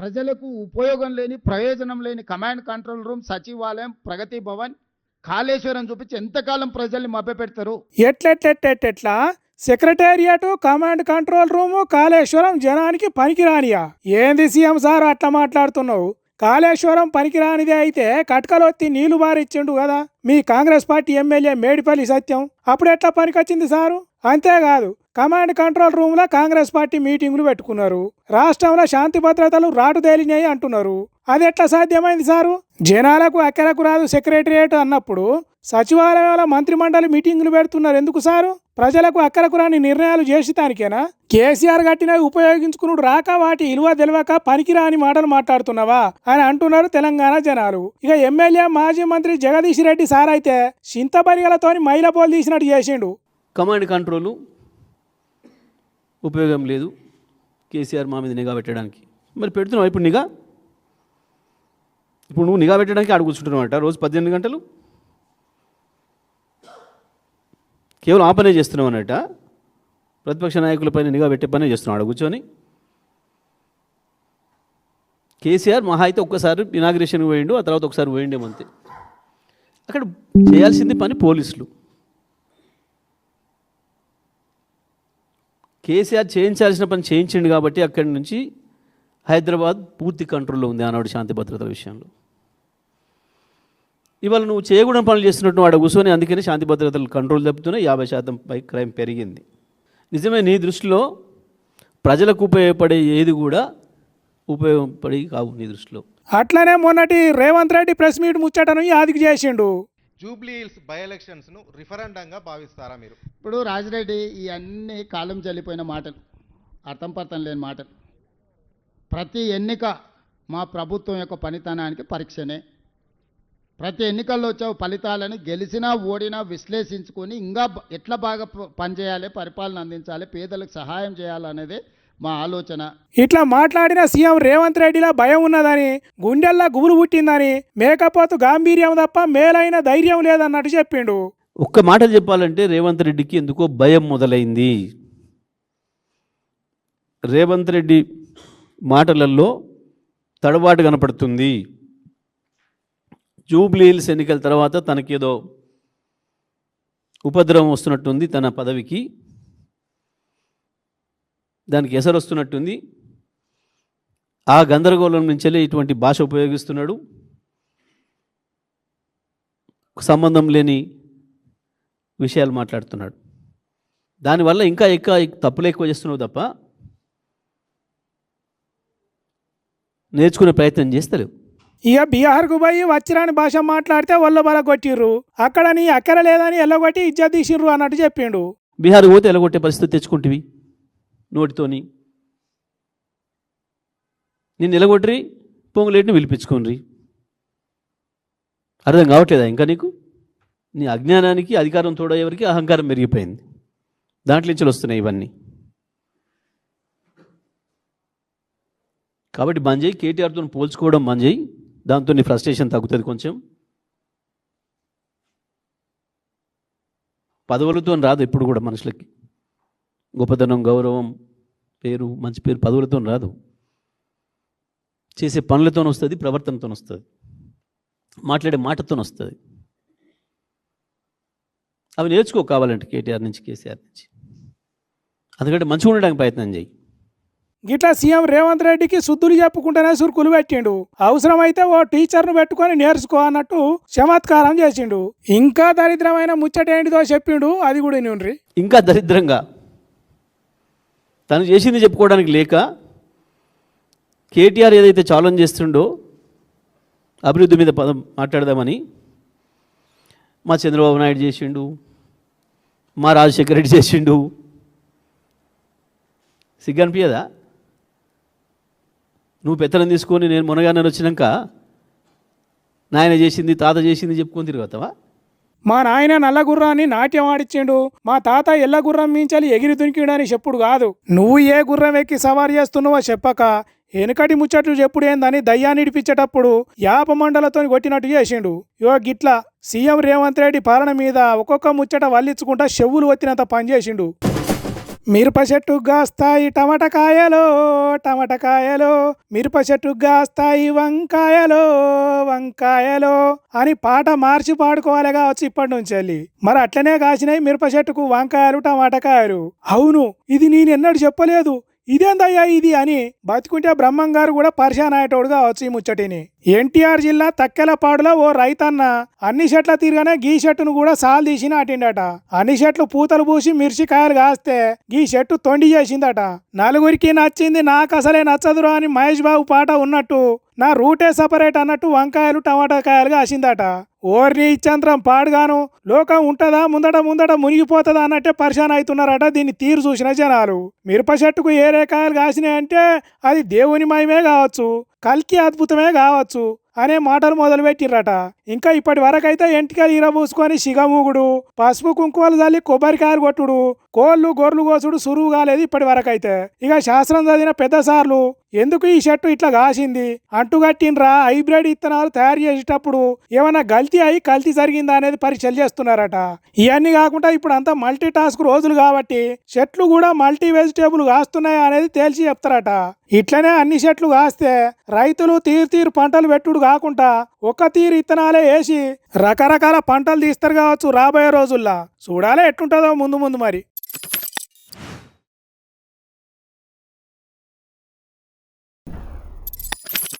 ప్రజలకు ఉపయోగం లేని ప్రయోజనం లేని కమాండ్ కంట్రోల్ రూమ్, సచివాలయం, ప్రగతి భవన్, కాళేశ్వరం చూపించి ఎంతకాలం ప్రజల్ని మభ్యపెడతారు? ఎట్లెట్లెట్లెట్లా secretariat, command control room, Kaleshwaram జనానికి పనికిరానియా? ఏంది సీఎం సార్ అట్లా మాట్లాడుతున్నావు? కాళేశ్వరం పనికిరానిదే అయితే కట్కలొత్తి నీళ్లు బారిచ్చిండు కదా మీ కాంగ్రెస్ పార్టీ ఎమ్మెల్యే మేడిపల్లి సత్యం. అప్పుడు ఎట్లా పనికొచ్చింది సారు? అంతేకాదు, కమాండ్ కంట్రోల్ రూమ్ లో కాంగ్రెస్ పార్టీ మీటింగులు పెట్టుకున్నారు. రాష్ట్రంలో శాంతి భద్రతలు రాటుదేలినాయి అంటున్నారు. అది ఎట్లా సాధ్యమైంది సారు? జనాలకు అక్కరకు రాదు సెక్రటరియట్ అన్నప్పుడు సచివాలయంలో మంత్రిమండలి మీటింగులు పెడుతున్నారు ఎందుకు సారు? ప్రజలకు అక్కరకు రాని నిర్ణయాలు చేసి దానికేనా? కేసీఆర్ కట్టినవి ఉపయోగించుకున్నాడు రాక వాటి ఇలువ తెలియక పనికిరాని మాటలు మాట్లాడుతున్నావా అని అంటున్నారు తెలంగాణ జనాలు. ఇక ఎమ్మెల్యే మాజీ మంత్రి జగదీష్ రెడ్డి సార్ అయితే చింతబరిగలతోని మైలపోలు తీసినట్టు చేసిండు. కమాండ్ కంట్రోలు ఉపయోగం లేదు కేసీఆర్ మా మీద నిఘా పెట్టడానికి. మరి పెడుతున్నావు ఇప్పుడు నిఘా? ఇప్పుడు నువ్వు నిఘా పెట్టడానికి ఆడ కూర్చుంటున్నావు రోజు 18 గంటలు కేవలం ఆ పనే చేస్తున్నావు అన్నట్ట. ప్రతిపక్ష నాయకులపైన నిఘా పెట్టే పనే చేస్తున్నావు ఆడ కూర్చొని. కేసీఆర్ మహా అయితే ఒక్కసారి ఇనాగ్రేషన్ పోయిండు, ఆ తర్వాత ఒకసారి పోయిండేమంతే. అక్కడ చేయాల్సింది పని పోలీసులు. కేసీఆర్ చేయించాల్సిన పని చేయించిండు కాబట్టి అక్కడి నుంచి హైదరాబాద్ పూర్తి కంట్రోల్లో ఉంది ఆనాడు శాంతి భద్రతల విషయంలో. ఇవాళ నువ్వు చేయకూడని పనులు చేస్తున్నట్టు వాడు కూర్చొని అందుకని శాంతి భద్రతలు కంట్రోల్ తప్పుతున్నాయి. 50% పై క్రైమ్ పెరిగింది. నిజమే, నీ దృష్టిలో ప్రజలకు ఉపయోగపడే ఏది కూడా ఉపయోగపడి కావు నీ దృష్టిలో. అట్లనే మొన్నటి రేవంత్ రెడ్డి ప్రెస్ మీట్ ముచ్చటను యాదికి చేసిండు. జూబ్లీ హిల్స్ బై ఎలక్షన్స్ను రిఫరెండంగా భావిస్తారా మీరు? ఇప్పుడు రాజిరెడ్డి ఈ అన్ని కాలం చెల్లిపోయిన మాటలు, అర్థం పర్థం లేని మాటలు. ప్రతి ఎన్నిక మా ప్రభుత్వం యొక్క పనితనానికి పరీక్షనే. ప్రతి ఎన్నికల్లో వచ్చే ఫలితాలను గెలిచినా ఓడినా విశ్లేషించుకొని ఇంకా ఎట్లా బాగా పనిచేయాలి, పరిపాలన అందించాలి, పేదలకు సహాయం చేయాలనేదే మా ఆలోచన. ఇట్లా మాట్లాడిన సీఎం రేవంత్ రెడ్డిలా భయం ఉన్నదని, గుండెల్లా గుబులు పుట్టిందని, మేకపోతు గాంభీర్యం తప్ప మేలైన ధైర్యం లేదన్నట్టు చెప్పిండు. ఒక్క మాటలు చెప్పాలంటే రేవంత్ రెడ్డికి ఎందుకో భయం మొదలైంది. రేవంత్ రెడ్డి మాటలలో తడబాటు కనపడుతుంది. జూబ్లీ హిల్స్ ఎన్నికల తర్వాత తనకేదో ఉపద్రవం వస్తున్నట్టుంది, తన పదవికి దానికి ఎసరు వస్తున్నట్టుంది. ఆ గందరగోళం నుంచెలే ఇటువంటి భాష ఉపయోగిస్తున్నాడు. సంబంధం లేని విషయాలు మాట్లాడుతున్నాడు. దానివల్ల ఇంకా తప్పులు ఎక్కువ చేస్తున్నావు తప్ప నేర్చుకునే ప్రయత్నం చేస్తలేవు. ఇక బీహార్కు పోయి వచ్చిరాని భాష మాట్లాడితే వాళ్ళు బల కొట్టిర్రు, అక్కడ నీ అక్కర లేదని ఎల్లగొట్టి ఇజ్జత్ తీసిర్రు అన్నట్టు చెప్పిండు. బీహార్ పోతే ఎలగొట్టే పరిస్థితి తెచ్చుకుంటువి నోటితోని. నేను ఎలగొట్టిరి పొంగులేటిని పిలిపించుకోండి. అర్థం కావట్లేదా ఇంకా నీకు? నీ అజ్ఞానానికి అధికారం తోడయ్యేవరికి అహంకారం పెరిగిపోయింది. దాంట్లో నుంచి వస్తున్నాయి ఇవన్నీ. కాబట్టి బంద్ చేయి, కేటీఆర్తో పోల్చుకోవడం బంద్ చేయి. దాంతో నీ ఫ్రస్ట్రేషన్ తగ్గుతుంది కొంచెం. పదవులతో రాదు ఎప్పుడు కూడా మనుషులకి. గొప్పతనం, గౌరవం, పేరు, మంచి పేరు పదవులతో రాదు. చేసే పనులతో వస్తుంది, ప్రవర్తనతో వస్తుంది, మాట్లాడే మాటతో వస్తుంది. అవి నేర్చుకో కావాలంటే కేటీఆర్ నుంచి, కేసీఆర్ నుంచి. అందుకంటే మంచిగా ఉండడానికి ప్రయత్నం చేయి. గిట్లా సీఎం రేవంత్ రెడ్డికి శుద్ధులు చెప్పుకుంటేనే సురుకులు పెట్టిండు. అవసరమైతే ఓ టీచర్ను పెట్టుకొని నేర్చుకో అన్నట్టు చమత్కారం చేసిండు. ఇంకా దరిద్రమైన ముచ్చటేంటిదో చెప్పిండు, అది కూడా నుండ్రి. ఇంకా దరిద్రంగా తను చేసింది చెప్పుకోవడానికి లేక కేటీఆర్ ఏదైతే ఛాలెంజ్ చేస్తుండో అభివృద్ధి మీద పదం మాట్లాడదామని మా చంద్రబాబు నాయుడు చేసిండు, మా రాజశేఖర రెడ్డి చేసిండు. సిగ్గనిపించదా? నువ్వు పెత్తనం తీసుకొని నేను మునగానే వచ్చినాక నాయన చేసింది, తాత చేసింది చెప్పుకొని తిరుగుతావా? మా నాయన నల్ల గుర్రాన్ని నాట్యం ఆడిచ్చిండు, మా తాత ఎల్ల గుర్రం మించాలి ఎగిరి దునికిండని చెప్పుడు కాదు. నువ్వు ఏ గుర్రం ఎక్కి సవారీ చేస్తున్నావో చెప్పక వెనుకటి ముచ్చట్లు చెప్పుడు ఏందని దయ్యాన్ని ఇడిపించేటప్పుడు యాప మండలతో కొట్టినట్టు చేసిండు. యో గిట్లా సీఎం రేవంత్ రెడ్డి పాలన మీద ఒక్కొక్క ముచ్చట వల్లించుకుంటా చెవులు వచ్చినంత పనిచేసిండు. మిరప చెట్టుకు కాస్తాయి టమాటకాయలు టమాటకాయలు, మిరప చెట్టుకు కాస్తాయి వంకాయలు వంకాయలు అని పాట మార్చి పాడుకోవాలి కావచ్చు ఇప్పటి నుంచి వెళ్ళి. మరి అట్లనే కాసినాయి మిరప చెట్టుకు వంకాయలు టమాటకాయలు. అవును, ఇది నేను ఎన్నడూ చెప్పలేదు, ఇదేందయ్యా ఇది అని బతుకుంటే బ్రహ్మం గారు కూడా పరిశాన్ అయ్యేటోడు కావచ్చు ఈ ముచ్చటిని. ఎన్టీఆర్ జిల్లా తక్కెలపాడులో ఓ రైతన్న అన్ని చెట్ల తీరుగానే గీ చెట్టును కూడా సాలు తీసి నాటిండట. అన్ని చెట్లు పూతలు పూసి మిర్చికాయలు కాస్తే గీ చెట్టు తొండి చేసిందట. నలుగురికి నచ్చింది నాకు అసలే నచ్చదురా అని మహేష్ బాబు పాట ఉన్నట్టు నా రూటే సపరేట్ అన్నట్టు వంకాయలు టమాటాకాయలు కాసిందట. ఓర్ని ఇచ్చంత్రం పాడుగాను, లోకం ఉంటదా ముందట ముందట మునిగిపోతుందా అన్నట్టే పరిశాన్ అవుతున్నారట దీన్ని తీరు చూసిన జనాలు. మిరప చెట్టుకు ఏ రేకాయలు కాసినాయంటే అది దేవుని మయమే కావచ్చు, కల్కి అద్భుతమే కావచ్చు అనే మాటలు మొదలుపెట్టిర్రట. ఇంకా ఇప్పటి వరకైతే ఎంటికలు ఇరబూసుకొని సిగమూగుడు, పసుపు కుంకుమలు చల్లి కొబ్బరికాయలు కొట్టుడు, కోళ్ళు గొర్రెలు కోసుడు సురువు కాలేదు ఇప్పటి వరకైతే. ఇక శాస్త్రం చదివిన పెద్ద సార్లు ఎందుకు ఈ చెట్టు ఇట్లా కాసింది అంటుగట్టినరా హైబ్రిడ్ ఇత్తనాలు తయారు చేసేటప్పుడు ఏమైనా గల్తీ అయి కల్తీ జరిగిందా అనేది పరీక్షలు చేస్తున్నారట. ఇవన్నీ కాకుండా ఇప్పుడు అంతా మల్టీ టాస్క్ రోజులు కాబట్టి చెట్లు కూడా మల్టీ వెజిటేబుల్ కాస్తున్నాయా అనేది తేల్చి చెప్తారట. ఇట్లనే అన్ని చెట్లు కాస్తే రైతులు తీరు పంటలు పెట్టుడు కాకుండా ఒక తీరు ఇత్తనాలే వేసి రకరకాల పంటలు తీస్తారు కావచ్చు రాబోయే రోజుల్లో. చూడాలే ఎట్లుంటుందో ముందు మరి.